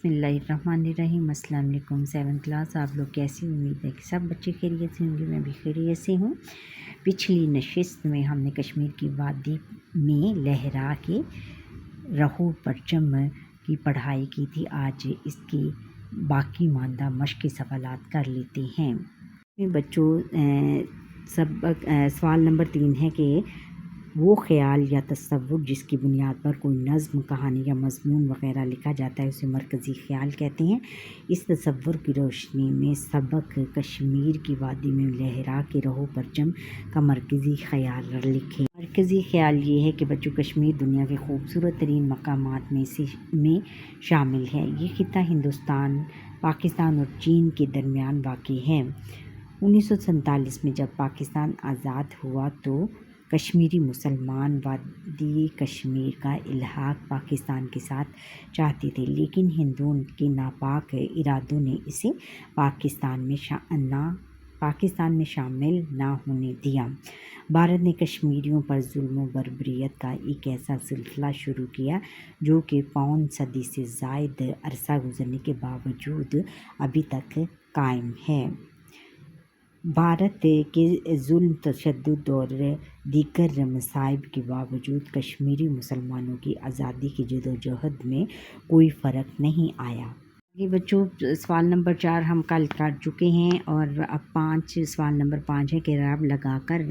بسم اللہ الرحمن الرحیم۔ السلام علیکم 7 کلاس، آپ لوگ کیسی؟ امید ہے کہ سب بچے خیریت سے ہوں گے، میں بھی خیریت سے ہوں۔ پچھلی نشست میں ہم نے کشمیر کی وادی میں لہرا کے رہو پرچم کی پڑھائی کی تھی۔ آج اس کی باقی ماندہ مشق سوالات کر لیتے ہیں۔ بچوں سبق سوال نمبر 3 ہے کہ وہ خیال یا تصور جس کی بنیاد پر کوئی نظم، کہانی یا مضمون وغیرہ لکھا جاتا ہے اسے مرکزی خیال کہتے ہیں۔ اس تصور کی روشنی میں سبق کشمیر کی وادی میں لہرا کے رہو پرچم کا مرکزی خیال لکھیں۔ مرکزی خیال یہ ہے کہ بچوں کشمیر دنیا کے خوبصورت ترین مقامات میں شامل ہے۔ یہ خطہ ہندوستان، پاکستان اور چین کے درمیان واقع ہے۔ 1947 میں جب پاکستان آزاد ہوا تو کشمیری مسلمان وادی کشمیر کا الحاق پاکستان کے ساتھ چاہتے تھے، لیکن ہندوؤں کے ناپاک ارادوں نے اسے پاکستان میں شامل نہ ہونے دیا۔ بھارت نے کشمیریوں پر ظلم و بربریت کا ایک ایسا سلسلہ شروع کیا جو کہ پون صدی سے زائد عرصہ گزرنے کے باوجود ابھی تک قائم ہے۔ بھارت کے ظلم، تشدد اور دیگر مصائب کے باوجود کشمیری مسلمانوں کی آزادی کی جدوجہد میں کوئی فرق نہیں آیا۔ یہ بچوں سوال نمبر 4 ہم کل کر چکے ہیں، اور اب سوال نمبر 5 ہے کہ اعراب لگا کر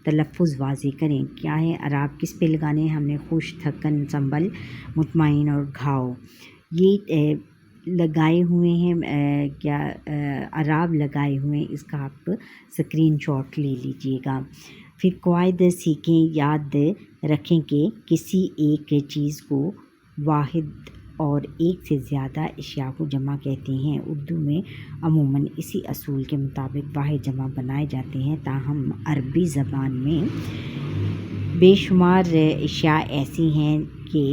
تلفظ واضح کریں۔ کیا ہے اعراب؟ کس پہ لگانے ہیں ہم نے؟ خوش، تھکن، سنبھل، مطمئن اور گھاؤ۔ یہ لگائے ہوئے ہیں، کیا اعراب لگائے ہوئے ہیں، اس کا آپ اسکرین شاٹ لے لیجئے گا۔ پھر قواعد سیکھیں۔ یاد رکھیں کہ کسی ایک چیز کو واحد اور ایک سے زیادہ اشیاء کو جمع کہتے ہیں۔ اردو میں عموماً اسی اصول کے مطابق واحد جمع بنائے جاتے ہیں، تاہم عربی زبان میں بے شمار اشیاء ایسی ہیں کہ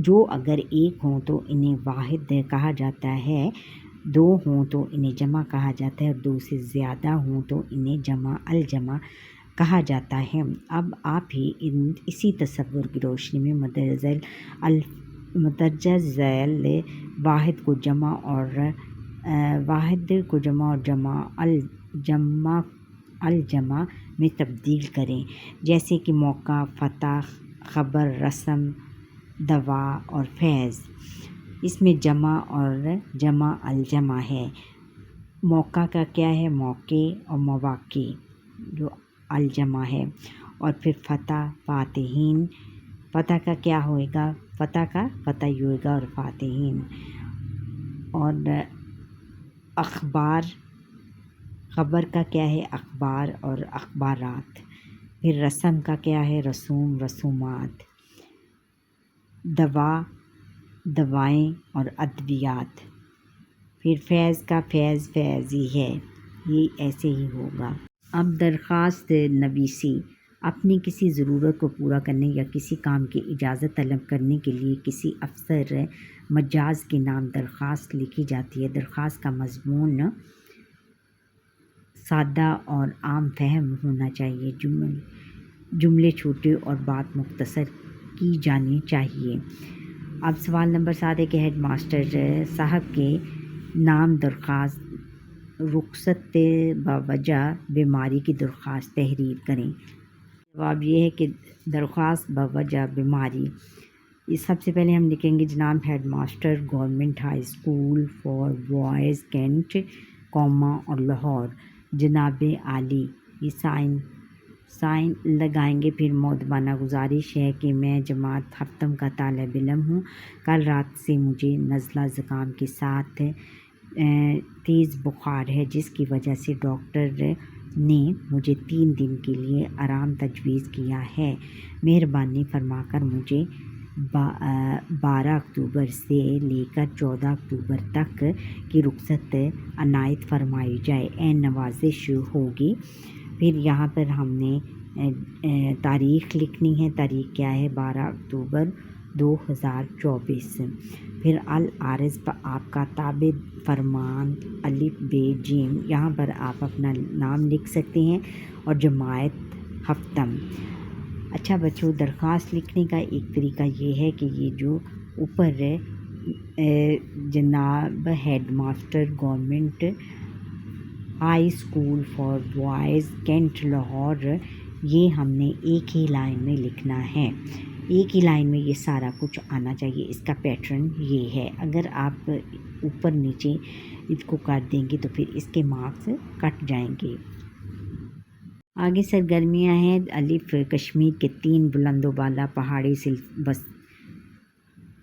جو اگر ایک ہوں تو انہیں واحد کہا جاتا ہے، 2 ہوں تو انہیں جمع کہا جاتا ہے، اور 2 سے زیادہ ہوں تو انہیں جمع الجمع کہا جاتا ہے۔ اب آپ ہی اسی تصور کی روشنی میں مندرجہ ذیل واحد کو جمع اور جمع الجمع میں تبدیل کریں، جیسے کہ موقع، فتح، خبر، رسم، دوا اور فیض۔ اس میں جمع اور جمع الجمع ہے۔ موقع کا کیا ہے؟ موقع اور مواقع جو الجمع ہے، اور پھر فتح، فاتحین۔ فتح کا کیا ہوئے گا؟ فتح کا فتح ہی ہوئے گا، اور فاتحین۔ اور اخبار، خبر کا کیا ہے؟ اخبار اور اخبارات۔ پھر رسم کا کیا ہے؟ رسوم، رسومات۔ دوا، دوائیں اور ادویات۔ پھر فیض کا فیض، فیض ہی ہے، یہ ایسے ہی ہوگا۔ اب درخواست نویسی۔ اپنی کسی ضرورت کو پورا کرنے یا کسی کام کی اجازت طلب کرنے کے لیے کسی افسر مجاز کے نام درخواست لکھی جاتی ہے۔ درخواست کا مضمون سادہ اور عام فہم ہونا چاہیے، جملے چھوٹے اور بات مختصر کی جانی چاہیے۔ اب سوال نمبر 7 ہے کہ ہیڈ ماسٹر صاحب کے نام درخواست، رخصت بوجہ بیماری کی درخواست تحریر کریں۔ جواب یہ ہے کہ درخواست بوجہ بیماری، سب سے پہلے ہم لکھیں گے جناب head master, government high school for boys cantt, اور لاہور۔ جناب عالی، یہ سائن لگائیں گے۔ پھر مؤدبانہ گزارش ہے کہ میں جماعت ہفتم کا طالب علم ہوں، کل رات سے مجھے نزلہ زکام کے ساتھ تیز بخار ہے، جس کی وجہ سے ڈاکٹر نے مجھے 3 دن کے لیے آرام تجویز کیا ہے۔ مہربانی فرما کر مجھے 12 اکتوبر سے لے کر 14 اکتوبر تک کی رخصت عنایت فرمائی جائے، عین نوازش ہوگی۔ پھر یہاں پر ہم نے تاریخ لکھنی ہے۔ تاریخ کیا ہے؟ 12 اکتوبر 2024۔ پھر العارض پر آپ کا تابع فرمان الف ب ج، یہاں پر آپ اپنا نام لکھ سکتے ہیں، اور جماعت ہفتم۔ اچھا بچوں، درخواست لکھنے کا ایک طریقہ یہ ہے کہ یہ جو اوپر جناب head master government high school for boys cantt Lahore, یہ ہم نے ایک ہی لائن میں لکھنا ہے، ایک ہی لائن میں یہ سارا کچھ آنا چاہیے۔ اس کا پیٹرن یہ ہے، اگر آپ اوپر نیچے اس کو کر دیں گے تو پھر اس کے مارکس کٹ جائیں گے۔ آگے سرگرمیاں ہیں۔ الف، کشمیر کے 3 بلند و بالا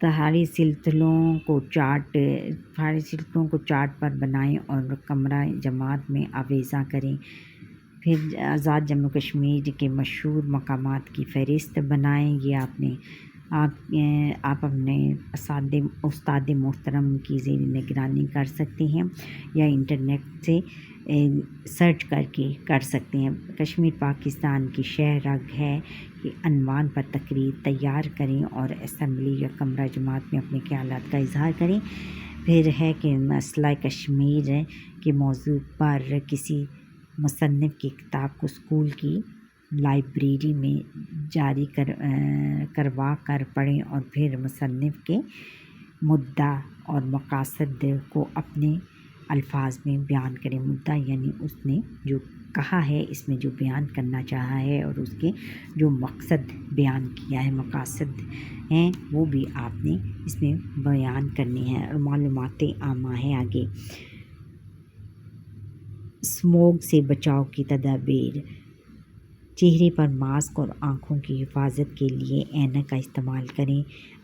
پہاڑی سلسلوں کو چارٹ پر بنائیں اور کمرہ جماعت میں آویزاں کریں۔ پھر آزاد جموں کشمیر کے مشہور مقامات کی فہرست بنائیں۔ یہ آپ اپنے استاد محترم کی زیر نگرانی کر سکتے ہیں یا انٹرنیٹ سے سرچ کر کے کر سکتے ہیں۔ کشمیر پاکستان کی شہ رگ ہے کہ عنوان پر تقریر تیار کریں اور اسمبلی یا کمرہ جماعت میں اپنے خیالات کا اظہار کریں۔ پھر ہے کہ مسئلہ کشمیر کے موضوع پر کسی مصنف کی کتاب کو اسکول کی لائبریری میں جاری کروا کر پڑھیں اور پھر مصنف کے مدعا اور مقاصد کو اپنے الفاظ میں بیان کریں۔ مدعا یعنی اس نے جو کہا ہے، اس میں جو بیان کرنا چاہا ہے اور اس کے جو مقصد بیان کیا ہے، مقاصد ہیں، وہ بھی آپ نے اس میں بیان کرنی ہے۔ اور معلومات عامہ ہے آگے۔ اسموگ سے بچاؤ کی تدابیر: چہرے پر ماسک اور آنکھوں کی حفاظت کے لیے اینک کا استعمال کریں،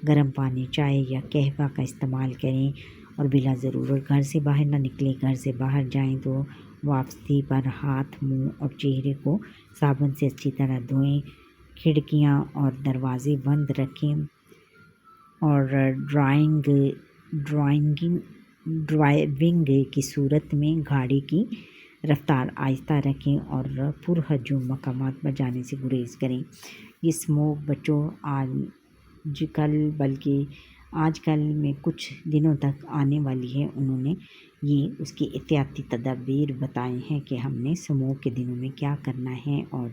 گرم پانی، چائے یا قہوہ کا استعمال کریں اور بلا ضرورت گھر سے باہر نہ نکلیں۔ گھر سے باہر جائیں تو واپسی پر ہاتھ، منہ اور چہرے کو صابن سے اچھی طرح دھوئیں۔ کھڑکیاں اور دروازے بند رکھیں اور ڈرائیونگ کی صورت میں گاڑی کی رفتار آہستہ رکھیں اور پرہجوم مقامات پر جانے سے گریز کریں۔ یہ اسموگ بچوں آج کل میں کچھ دنوں تک آنے والی ہے، انہوں نے یہ اس کی احتیاطی تدابیر بتائے ہیں کہ ہم نے اسموگ کے دنوں میں کیا کرنا ہے اور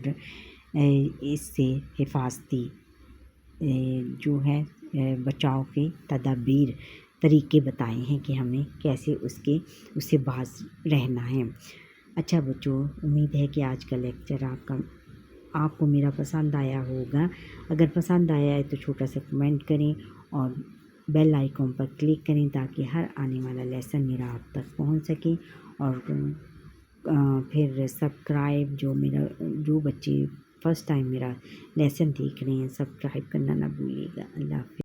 اس سے حفاظتی جو ہے بچاؤ کے تدابیر طریقے بتائے ہیں کہ ہمیں کیسے اس سے باز رہنا ہے۔ اچھا بچوں، امید ہے کہ آج کا لیکچر آپ کو میرا پسند آیا ہوگا۔ اگر پسند آیا ہے تو چھوٹا سا کمنٹ کریں اور بیل آئیکن پر کلک کریں تاکہ ہر آنے والا لیسن میرا آپ تک پہنچ سکے۔ اور پھر سبسکرائب، جو بچے فرسٹ ٹائم میرا لیسن دیکھ رہے ہیں، سبسکرائب کرنا نہ بھولیے گا۔ اللہ حافظ۔